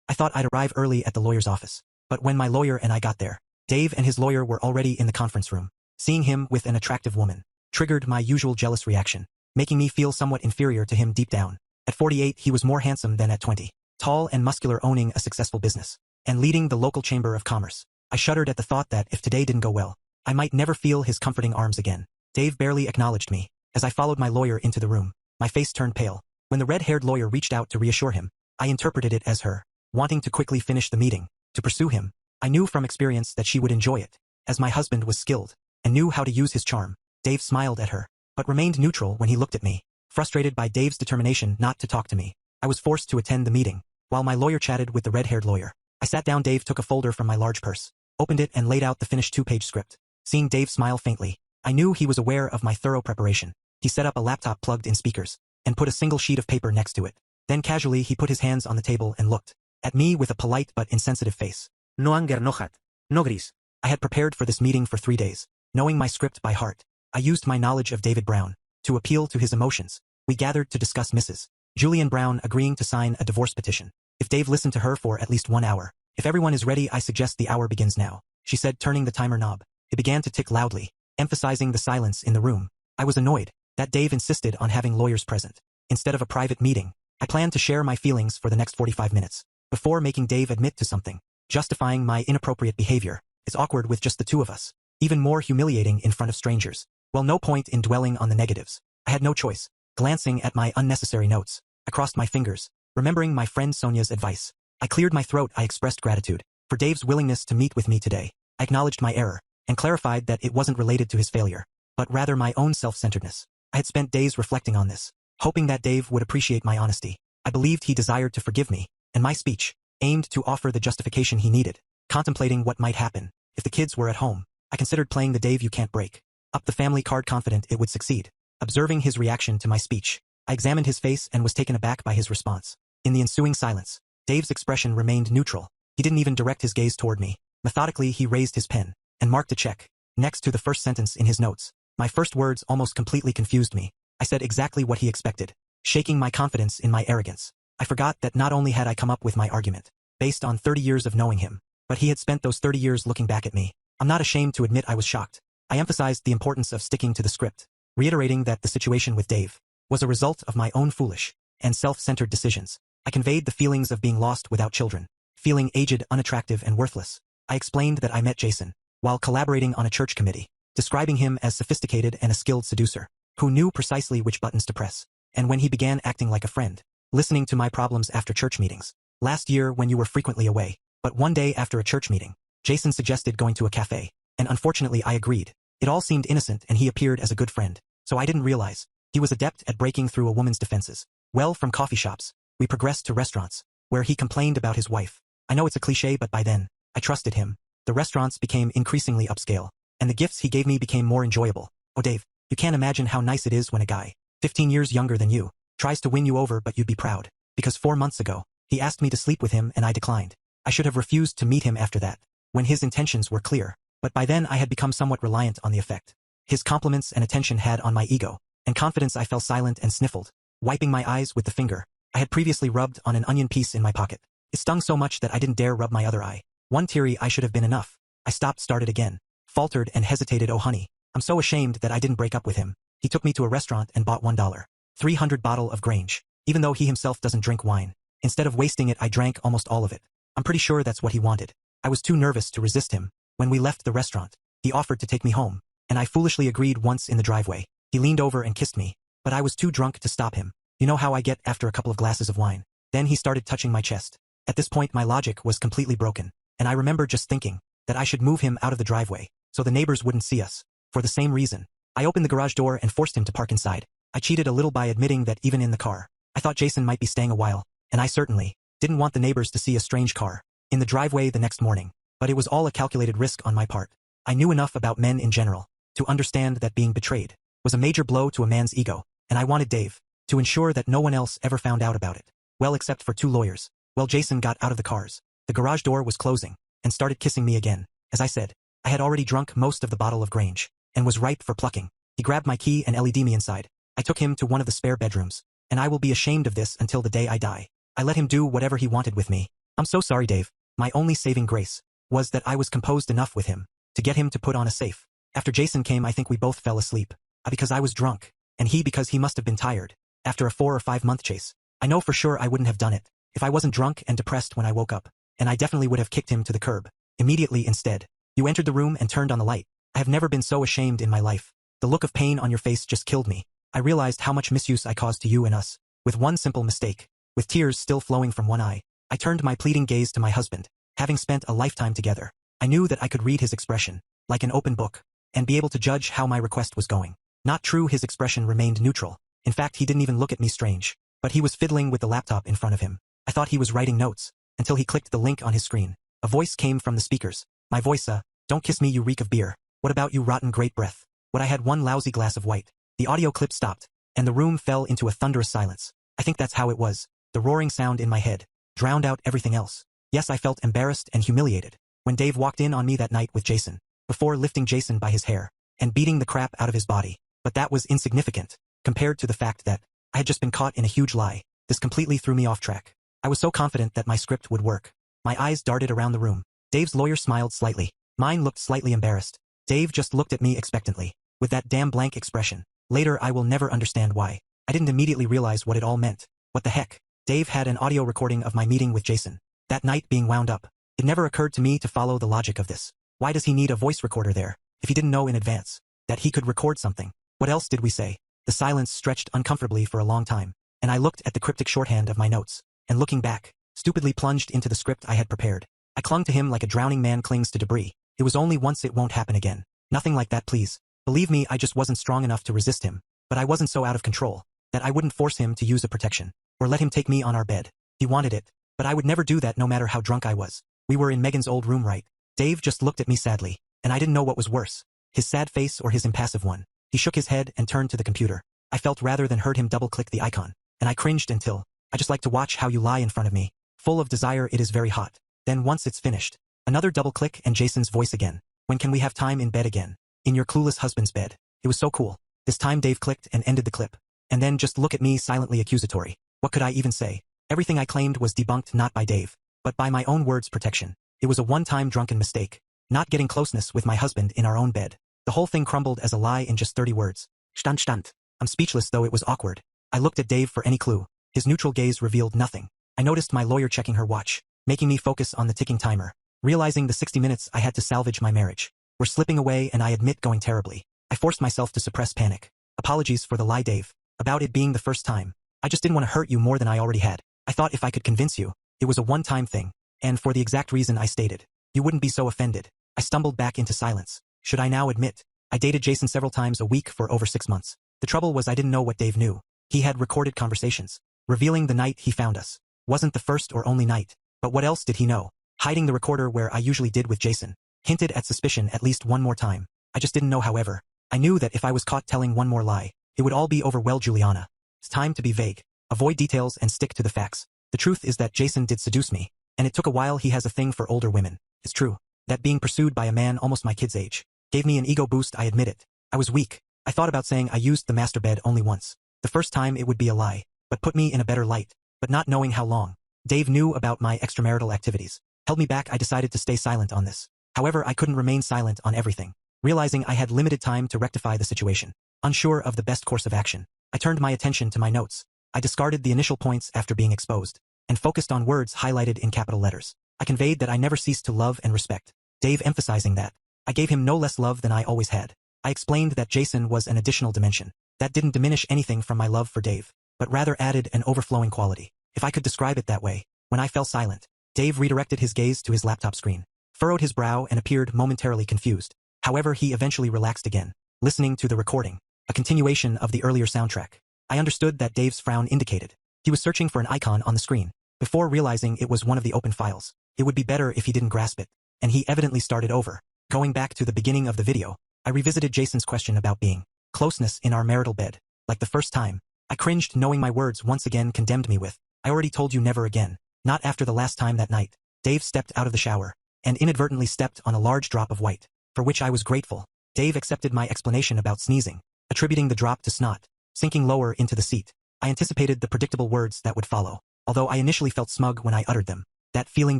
I thought I'd arrive early at the lawyer's office. But when my lawyer and I got there, Dave and his lawyer were already in the conference room. Seeing him with an attractive woman triggered my usual jealous reaction, making me feel somewhat inferior to him deep down. At 48, he was more handsome than at 20. Tall and muscular, owning a successful business and leading the local chamber of commerce. I shuddered at the thought that if today didn't go well, I might never feel his comforting arms again. Dave barely acknowledged me. As I followed my lawyer into the room, my face turned pale. When the red-haired lawyer reached out to reassure him, I interpreted it as her wanting to quickly finish the meeting, to pursue him. I knew from experience that she would enjoy it, as my husband was skilled and knew how to use his charm. Dave smiled at her, but remained neutral when he looked at me. Frustrated by Dave's determination not to talk to me, I was forced to attend the meeting, while my lawyer chatted with the red-haired lawyer. I sat down. Dave took a folder from my large purse, opened it and laid out the finished 2-page script. Seeing Dave smile faintly, I knew he was aware of my thorough preparation. He set up a laptop plugged in speakers, and put a single sheet of paper next to it. Then casually he put his hands on the table and looked at me with a polite but insensitive face. No anger, no hat. No gris. I had prepared for this meeting for 3 days, knowing my script by heart. I used my knowledge of David Brown to appeal to his emotions. We gathered to discuss Mrs. Julian Brown agreeing to sign a divorce petition if Dave listened to her for at least 1 hour. If everyone is ready, I suggest the hour begins now, she said, turning the timer knob. It began to tick loudly, emphasizing the silence in the room. I was annoyed that Dave insisted on having lawyers present instead of a private meeting. I planned to share my feelings for the next 45 minutes before making Dave admit to something, justifying my inappropriate behavior. It's awkward with just the two of us, even more humiliating in front of strangers. Well, no point in dwelling on the negatives. I had no choice. Glancing at my unnecessary notes, I crossed my fingers, remembering my friend Sonia's advice. I cleared my throat. I expressed gratitude for Dave's willingness to meet with me today. I acknowledged my error and clarified that it wasn't related to his failure, but rather my own self-centeredness. I had spent days reflecting on this, hoping that Dave would appreciate my honesty. I believed he desired to forgive me, and my speech aimed to offer the justification he needed. Contemplating what might happen if the kids were at home, I considered playing the Dave you can't break up the family card, confident it would succeed. Observing his reaction to my speech, I examined his face and was taken aback by his response. In the ensuing silence, Dave's expression remained neutral. He didn't even direct his gaze toward me. Methodically, he raised his pen and marked a check next to the first sentence in his notes. My first words almost completely confused me. I said exactly what he expected, shaking my confidence in my arrogance. I forgot that not only had I come up with my argument based on 30 years of knowing him, but he had spent those 30 years looking back at me. I'm not ashamed to admit I was shocked. I emphasized the importance of sticking to the script, reiterating that the situation with Dave was a result of my own foolish and self-centered decisions. I conveyed the feelings of being lost without children, feeling aged, unattractive, and worthless. I explained that I met Jason while collaborating on a church committee, describing him as sophisticated and a skilled seducer who knew precisely which buttons to press, and when he began acting like a friend, listening to my problems after church meetings. Last year when you were frequently away, but one day after a church meeting, Jason suggested going to a cafe, and unfortunately I agreed. It all seemed innocent and he appeared as a good friend, so I didn't realize he was adept at breaking through a woman's defenses. Well, from coffee shops, we progressed to restaurants, where he complained about his wife. I know it's a cliché, but by then, I trusted him. The restaurants became increasingly upscale, and the gifts he gave me became more enjoyable. Oh Dave, you can't imagine how nice it is when a guy, 15 years younger than you, tries to win you over, but you'd be proud. Because 4 months ago, he asked me to sleep with him and I declined. I should have refused to meet him after that, when his intentions were clear, but by then I had become somewhat reliant on the effect his compliments and attention had on my ego and confidence. I fell silent and sniffled, wiping my eyes with the finger I had previously rubbed on an onion piece in my pocket. It stung so much that I didn't dare rub my other eye. One teary eye should have been enough. I stopped, started again, faltered and hesitated. Oh honey, I'm so ashamed that I didn't break up with him. He took me to a restaurant and bought $1.300 bottle of Grange, even though he himself doesn't drink wine. Instead of wasting it, I drank almost all of it. I'm pretty sure that's what he wanted. I was too nervous to resist him. When we left the restaurant, he offered to take me home, and I foolishly agreed. Once in the driveway, he leaned over and kissed me, but I was too drunk to stop him. You know how I get after a couple of glasses of wine. Then he started touching my chest. At this point my logic was completely broken, and I remember just thinking that I should move him out of the driveway, so the neighbors wouldn't see us. For the same reason, I opened the garage door and forced him to park inside. I cheated a little by admitting that even in the car, I thought Jason might be staying a while, and I certainly didn't want the neighbors to see a strange car in the driveway the next morning. But it was all a calculated risk on my part. I knew enough about men in general to understand that being betrayed was a major blow to a man's ego, and I wanted Dave to ensure that no one else ever found out about it. Well, except for 2 lawyers. Well, Jason got out of the cars. The garage door was closing, and started kissing me again. As I said, I had already drunk most of the bottle of Grange, and was ripe for plucking. He grabbed my key and LED me inside. I took him to one of the spare bedrooms, and I will be ashamed of this until the day I die. I let him do whatever he wanted with me. I'm so sorry, Dave. My only saving grace was that I was composed enough with him to get him to put on a safe. After Jason came, I think we both fell asleep. Because I was drunk, and he because he must have been tired. After a 4 or 5 month chase, I know for sure I wouldn't have done it if I wasn't drunk and depressed when I woke up, and I definitely would have kicked him to the curb. Immediately instead, you entered the room and turned on the light. I have never been so ashamed in my life. The look of pain on your face just killed me. I realized how much misuse I caused to you and us, with one simple mistake. With tears still flowing from one eye, I turned my pleading gaze to my husband. Having spent a lifetime together, I knew that I could read his expression, like an open book, and be able to judge how my request was going. Not true, his expression remained neutral. In fact, he didn't even look at me strange, but he was fiddling with the laptop in front of him. I thought he was writing notes, until he clicked the link on his screen. A voice came from the speakers. My voice, don't kiss me, you reek of beer. What about you, rotten great breath? What, I had one lousy glass of white. The audio clip stopped, and the room fell into a thunderous silence. I think that's how it was. The roaring sound in my head drowned out everything else. Yes, I felt embarrassed and humiliated when Dave walked in on me that night with Jason, before lifting Jason by his hair and beating the crap out of his body. But that was insignificant compared to the fact that I had just been caught in a huge lie. This completely threw me off track. I was so confident that my script would work. My eyes darted around the room. Dave's lawyer smiled slightly. Mine looked slightly embarrassed. Dave just looked at me expectantly, with that damn blank expression. Later, I will never understand why. I didn't immediately realize what it all meant. What the heck? Dave had an audio recording of my meeting with Jason. That night being wound up. It never occurred to me to follow the logic of this. Why does he need a voice recorder there, if he didn't know in advance that he could record something? What else did we say? The silence stretched uncomfortably for a long time, and I looked at the cryptic shorthand of my notes, and looking back, stupidly plunged into the script I had prepared. I clung to him like a drowning man clings to debris. It was only once, it won't happen again. Nothing like that, please. Believe me, I just wasn't strong enough to resist him, but I wasn't so out of control that I wouldn't force him to use a protection, or let him take me on our bed. He wanted it, but I would never do that no matter how drunk I was. We were in Megan's old room, right? Dave just looked at me sadly, and I didn't know what was worse, his sad face or his impassive one. He shook his head and turned to the computer. I felt rather than heard him double-click the icon, and I cringed until, I just like to watch how you lie in front of me. Full of desire, it is very hot. Then once it's finished, another double-click and Jason's voice again. When can we have time in bed again? In your clueless husband's bed. It was so cool. This time Dave clicked and ended the clip. And then just look at me silently accusatory. What could I even say? Everything I claimed was debunked not by Dave, but by my own words protection. It was a one-time drunken mistake. Not getting closeness with my husband in our own bed. The whole thing crumbled as a lie in just 30 words. Stand. I'm speechless, though it was awkward. I looked at Dave for any clue. His neutral gaze revealed nothing. I noticed my lawyer checking her watch, making me focus on the ticking timer. Realizing the 60 minutes I had to salvage my marriage were slipping away, and I admit going terribly. I forced myself to suppress panic. Apologies for the lie, Dave. About it being the first time. I just didn't want to hurt you more than I already had. I thought if I could convince you, it was a one-time thing, and for the exact reason I stated, you wouldn't be so offended. I stumbled back into silence. Should I now admit? I dated Jason several times a week for over 6 months. The trouble was I didn't know what Dave knew. He had recorded conversations, revealing the night he found us. Wasn't the first or only night. But what else did he know? Hiding the recorder where I usually did with Jason. Hinted at suspicion at least one more time. I just didn't know, however. I knew that if I was caught telling one more lie, it would all be over. Well, Juliana. It's time to be vague. Avoid details and stick to the facts. The truth is that Jason did seduce me, and it took a while. He has a thing for older women. It's true that being pursued by a man almost my kid's age gave me an ego boost, I admit it. I was weak. I thought about saying I used the master bed only once. The first time it would be a lie, but put me in a better light. But not knowing how long Dave knew about my extramarital activities held me back. I decided to stay silent on this. However, I couldn't remain silent on everything. Realizing I had limited time to rectify the situation, unsure of the best course of action, I turned my attention to my notes. I discarded the initial points after being exposed, and focused on words highlighted in capital letters. I conveyed that I never ceased to love and respect Dave, emphasizing that I gave him no less love than I always had. I explained that Jason was an additional dimension that didn't diminish anything from my love for Dave, but rather added an overflowing quality, if I could describe it that way. When I fell silent, Dave redirected his gaze to his laptop screen, furrowed his brow and appeared momentarily confused. However, he eventually relaxed again, listening to the recording, a continuation of the earlier soundtrack. I understood that Dave's frown indicated he was searching for an icon on the screen, before realizing it was one of the open files. It would be better if he didn't grasp it, and he evidently started over. Going back to the beginning of the video, I revisited Jason's question about being closeness in our marital bed. Like the first time, I cringed knowing my words once again condemned me with, I already told you never again. Not after the last time. That night, Dave stepped out of the shower, and inadvertently stepped on a large drop of white, for which I was grateful. Dave accepted my explanation about sneezing, attributing the drop to snot. Sinking lower into the seat, I anticipated the predictable words that would follow, although I initially felt smug when I uttered them. That feeling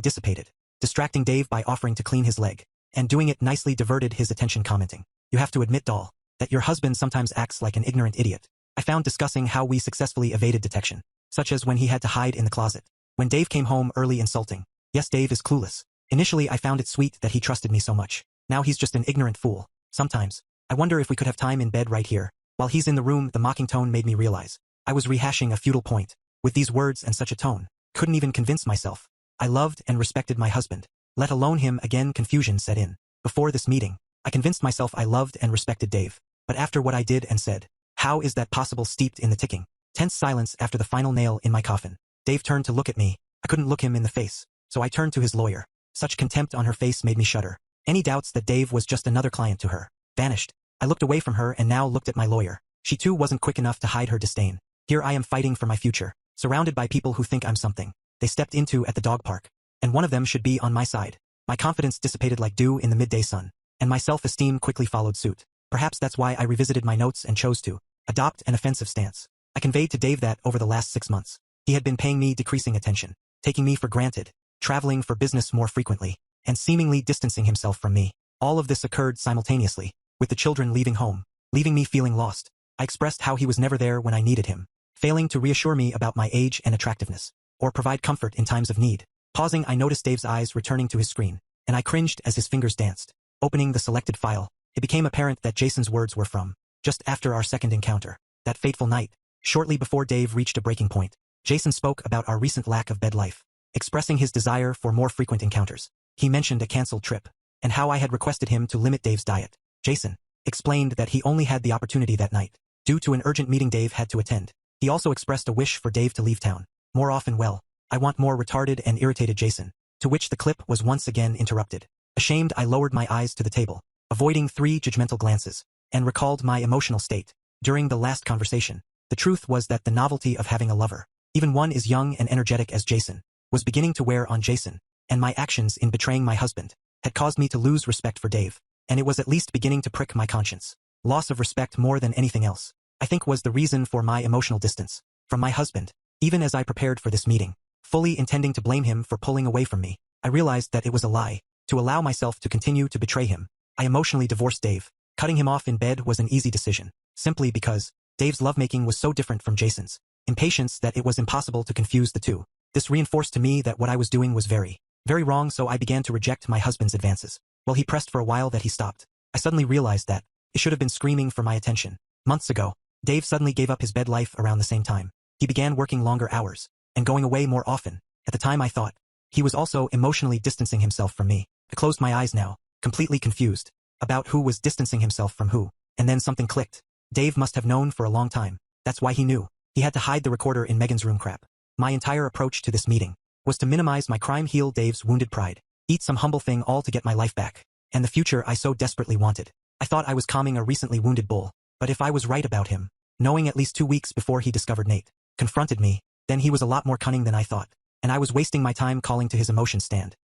dissipated, distracting Dave by offering to clean his leg, and doing it nicely diverted his attention, commenting, "You have to admit, doll, that your husband sometimes acts like an ignorant idiot." I found discussing how we successfully evaded detection, such as when he had to hide in the closet. When Dave came home early, insulting. Yes, Dave is clueless. Initially I found it sweet that he trusted me so much. Now he's just an ignorant fool. Sometimes, I wonder if we could have time in bed right here. While he's in the room, the mocking tone made me realize I was rehashing a futile point. With these words and such a tone, couldn't even convince myself. I loved and respected my husband, let alone him. Again, confusion set in. Before this meeting, I convinced myself I loved and respected Dave. But after what I did and said, how is that possible? Steeped in the ticking, tense silence after the final nail in my coffin, Dave turned to look at me. I couldn't look him in the face, so I turned to his lawyer. Such contempt on her face made me shudder. Any doubts that Dave was just another client to her vanished. I looked away from her and now looked at my lawyer. She too wasn't quick enough to hide her disdain. Here I am fighting for my future, surrounded by people who think I'm something they stepped into at the dog park, and one of them should be on my side. My confidence dissipated like dew in the midday sun, and my self-esteem quickly followed suit. Perhaps that's why I revisited my notes and chose to adopt an offensive stance. I conveyed to Dave that over the last 6 months, he had been paying me decreasing attention, taking me for granted, traveling for business more frequently, and seemingly distancing himself from me. All of this occurred simultaneously, with the children leaving home, leaving me feeling lost. I expressed how he was never there when I needed him, failing to reassure me about my age and attractiveness, or provide comfort in times of need. Pausing, I noticed Dave's eyes returning to his screen, and I cringed as his fingers danced. Opening the selected file, it became apparent that Jason's words were from just after our second encounter. That fateful night, shortly before Dave reached a breaking point, Jason spoke about our recent lack of bed life, expressing his desire for more frequent encounters. He mentioned a canceled trip, and how I had requested him to limit Dave's diet. Jason explained that he only had the opportunity that night, due to an urgent meeting Dave had to attend. He also expressed a wish for Dave to leave town more often. Well, I want more, retarded and irritated Jason, to which the clip was once again interrupted. Ashamed, I lowered my eyes to the table, avoiding 3 judgmental glances, and recalled my emotional state during the last conversation. The truth was that the novelty of having a lover, even one as young and energetic as Jason, was beginning to wear on Jason, and my actions in betraying my husband had caused me to lose respect for Dave, and it was at least beginning to prick my conscience. Loss of respect more than anything else, I think, was the reason for my emotional distance from my husband. Even as I prepared for this meeting, fully intending to blame him for pulling away from me, I realized that it was a lie. To allow myself to continue to betray him, I emotionally divorced Dave. Cutting him off in bed was an easy decision, simply because Dave's lovemaking was so different from Jason's impatience that it was impossible to confuse the two. This reinforced to me that what I was doing was very, very wrong, so I began to reject my husband's advances. While he pressed for a while that he stopped, I suddenly realized that he should have been screaming for my attention. Months ago, Dave suddenly gave up his bed life around the same time. He began working longer hours and going away more often. At the time I thought he was also emotionally distancing himself from me. I closed my eyes now, completely confused about who was distancing himself from who, and then something clicked. Dave must have known for a long time. That's why he knew. He had to hide the recorder in Megan's room. Crap. My entire approach to this meeting was to minimize my crime, heal Dave's wounded pride, eat some humble thing, all to get my life back, and the future I so desperately wanted. I thought I was calming a recently wounded bull, but if I was right about him, knowing at least 2 weeks before he discovered Nate confronted me, then he was a lot more cunning than I thought, and I was wasting my time calling to his emotions.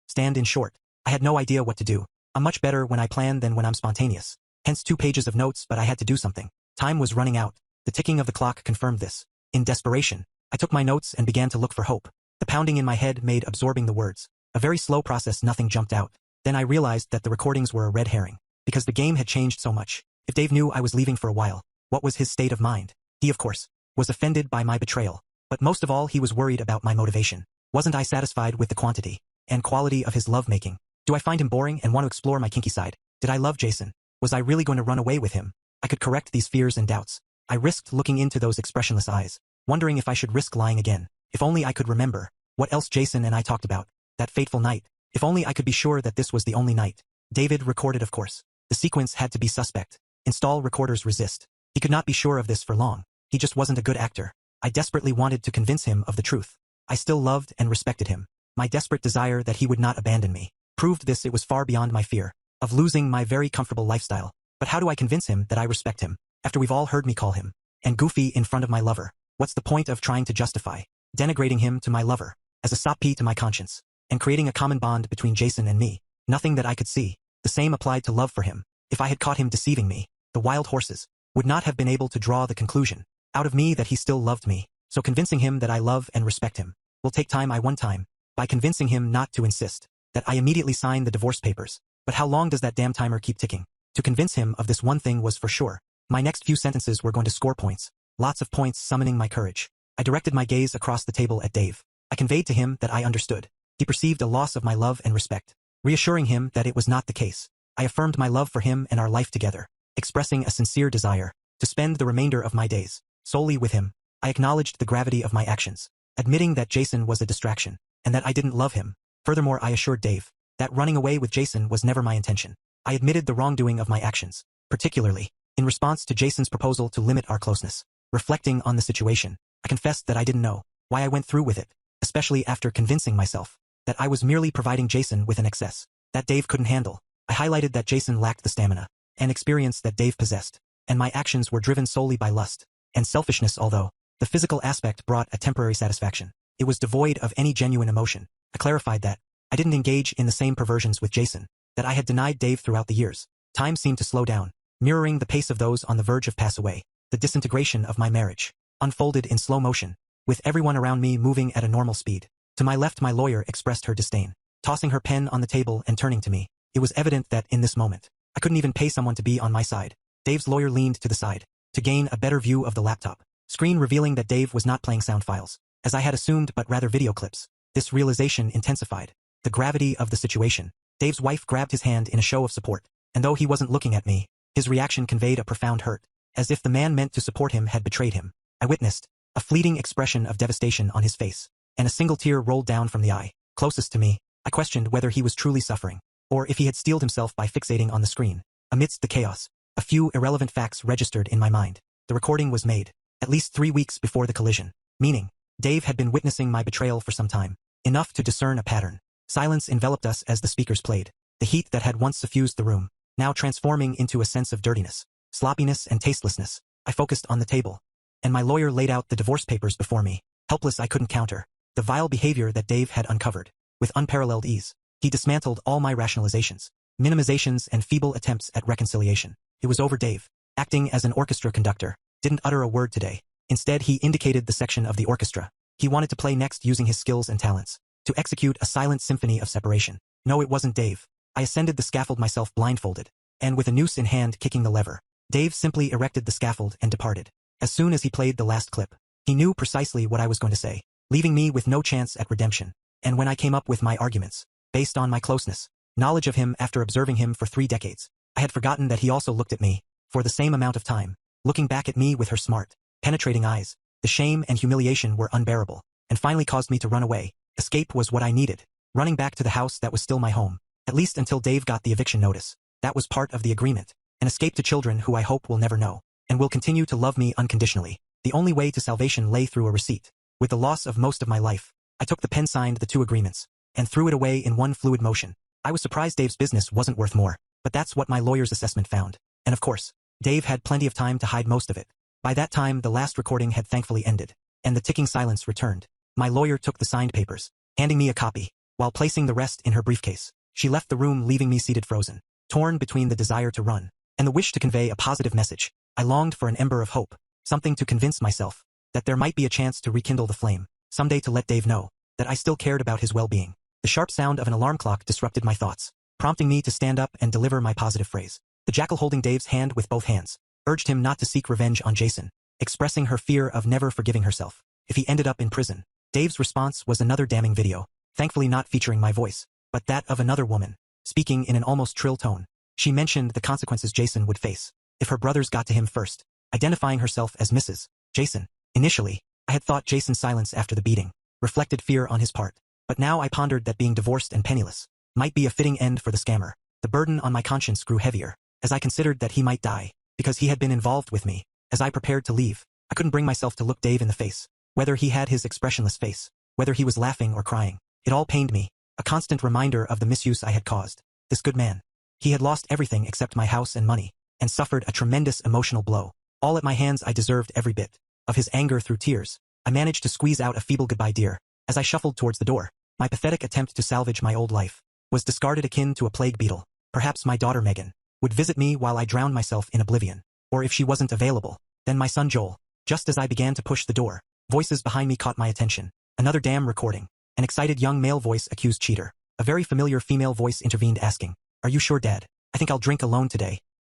Stand in short. I had no idea what to do. I'm much better when I plan than when I'm spontaneous. Hence 2 pages of notes, but I had to do something. Time was running out. The ticking of the clock confirmed this. In desperation, I took my notes and began to look for hope. The pounding in my head made absorbing the words a very slow process. Nothing jumped out. Then I realized that the recordings were a red herring, because the game had changed so much. If Dave knew I was leaving for a while, what was his state of mind? He, of course, was offended by my betrayal, but most of all he was worried about my motivation. Wasn't I satisfied with the quantity and quality of his lovemaking? Do I find him boring and want to explore my kinky side? Did I love Jason? Was I really going to run away with him? I could correct these fears and doubts. I risked looking into those expressionless eyes, wondering if I should risk lying again. If only I could remember what else Jason and I talked about that fateful night. If only I could be sure that this was the only night. David recorded, of course. The sequence had to be suspect. Install recorders, resist. He could not be sure of this for long. He just wasn't a good actor. I desperately wanted to convince him of the truth. I still loved and respected him. My desperate desire that he would not abandon me proved this. It was far beyond my fear of losing my very comfortable lifestyle. But how do I convince him that I respect him, after we've all heard me call him and goofy in front of my lover? What's the point of trying to justify denigrating him to my lover as a sop pea to my conscience, and creating a common bond between Jason and me? Nothing that I could see. The same applied to love for him. If I had caught him deceiving me, the wild horses would not have been able to draw the conclusion out of me that he still loved me. So convincing him that I love and respect him will take time. One time, by convincing him not to insist, that I immediately signed the divorce papers. But how long does that damn timer keep ticking? To convince him of this one thing was for sure. My next few sentences were going to score points. Lots of points summoning my courage. I directed my gaze across the table at Dave. I conveyed to him that I understood. He perceived a loss of my love and respect. Reassuring him that it was not the case, I affirmed my love for him and our life together, expressing a sincere desire to spend the remainder of my days solely with him. I acknowledged the gravity of my actions, admitting that Jason was a distraction, and that I didn't love him. Furthermore, I assured Dave that running away with Jason was never my intention. I admitted the wrongdoing of my actions, particularly in response to Jason's proposal to limit our closeness. Reflecting on the situation, I confessed that I didn't know why I went through with it, especially after convincing myself that I was merely providing Jason with an excess that Dave couldn't handle. I highlighted that Jason lacked the stamina and experience that Dave possessed, and my actions were driven solely by lust and selfishness. Although the physical aspect brought a temporary satisfaction, it was devoid of any genuine emotion. I clarified that I didn't engage in the same perversions with Jason that I had denied Dave throughout the years. Time seemed to slow down, mirroring the pace of those on the verge of pass away. The disintegration of my marriage unfolded in slow motion, with everyone around me moving at a normal speed. To my left, my lawyer expressed her disdain, tossing her pen on the table and turning to me. It was evident that in this moment, I couldn't even pay someone to be on my side. Dave's lawyer leaned to the side to gain a better view of the laptop screen, revealing that Dave was not playing sound files, as I had assumed, but rather video clips. This realization intensified the gravity of the situation. Dave's wife grabbed his hand in a show of support, and though he wasn't looking at me, his reaction conveyed a profound hurt, as if the man meant to support him had betrayed him. I witnessed a fleeting expression of devastation on his face, and a single tear rolled down from the eye closest to me. I questioned whether he was truly suffering, or if he had steeled himself by fixating on the screen. Amidst the chaos, a few irrelevant facts registered in my mind. The recording was made at least 3 weeks before the collision, meaning Dave had been witnessing my betrayal for some time, enough to discern a pattern. Silence enveloped us as the speakers played, the heat that had once suffused the room, now transforming into a sense of dirtiness, sloppiness, and tastelessness. I focused on the table, and my lawyer laid out the divorce papers before me. Helpless, I couldn't counter the vile behavior that Dave had uncovered. With unparalleled ease, he dismantled all my rationalizations, minimizations, and feeble attempts at reconciliation. It was over. Dave, acting as an orchestra conductor, didn't utter a word today. Instead, he indicated the section of the orchestra he wanted to play next, using his skills and talents to execute a silent symphony of separation. No, it wasn't Dave. I ascended the scaffold myself, blindfolded, and with a noose in hand kicking the lever. Dave simply erected the scaffold and departed. As soon as he played the last clip, he knew precisely what I was going to say, leaving me with no chance at redemption. And when I came up with my arguments, based on my closeness, knowledge of him after observing him for 3 decades, I had forgotten that he also looked at me for the same amount of time, looking back at me with her smart, penetrating eyes. The shame and humiliation were unbearable, and finally caused me to run away. Escape was what I needed, running back to the house that was still my home, at least until Dave got the eviction notice. That was part of the agreement, an escape to children who I hope will never know, and will continue to love me unconditionally. The only way to salvation lay through a receipt. With the loss of most of my life, I took the pen, signed the 2 agreements, and threw it away in one fluid motion. I was surprised Dave's business wasn't worth more, but that's what my lawyer's assessment found. And of course, Dave had plenty of time to hide most of it. By that time, the last recording had thankfully ended, and the ticking silence returned. My lawyer took the signed papers, handing me a copy, while placing the rest in her briefcase. She left the room, leaving me seated frozen, torn between the desire to run and the wish to convey a positive message. I longed for an ember of hope, something to convince myself that there might be a chance to rekindle the flame, someday, to let Dave know that I still cared about his well-being. The sharp sound of an alarm clock disrupted my thoughts, prompting me to stand up and deliver my positive phrase. The jackal, holding Dave's hand with both hands, urged him not to seek revenge on Jason, expressing her fear of never forgiving herself if he ended up in prison. Dave's response was another damning video, thankfully not featuring my voice, but that of another woman, speaking in an almost shrill tone. She mentioned the consequences Jason would face if her brothers got to him first, identifying herself as Mrs. Jason. Initially, I had thought Jason's silence after the beating reflected fear on his part, but now I pondered that being divorced and penniless might be a fitting end for the scammer. The burden on my conscience grew heavier as I considered that he might die because he had been involved with me. As I prepared to leave, I couldn't bring myself to look Dave in the face, whether he had his expressionless face, whether he was laughing or crying. It all pained me, a constant reminder of the misuse I had caused. This good man, he had lost everything except my house and money, and suffered a tremendous emotional blow. All at my hands. I deserved every bit of his anger. Through tears, I managed to squeeze out a feeble goodbye, dear. As I shuffled towards the door, my pathetic attempt to salvage my old life was discarded, akin to a plague beetle. Perhaps my daughter Megan would visit me while I drowned myself in oblivion, or if she wasn't available, then my son Joel. Just as I began to push the door, voices behind me caught my attention. Another damn recording. An excited young male voice accused Cheater. A very familiar female voice intervened asking, "Are you sure, Dad? I think I'll drink alone today."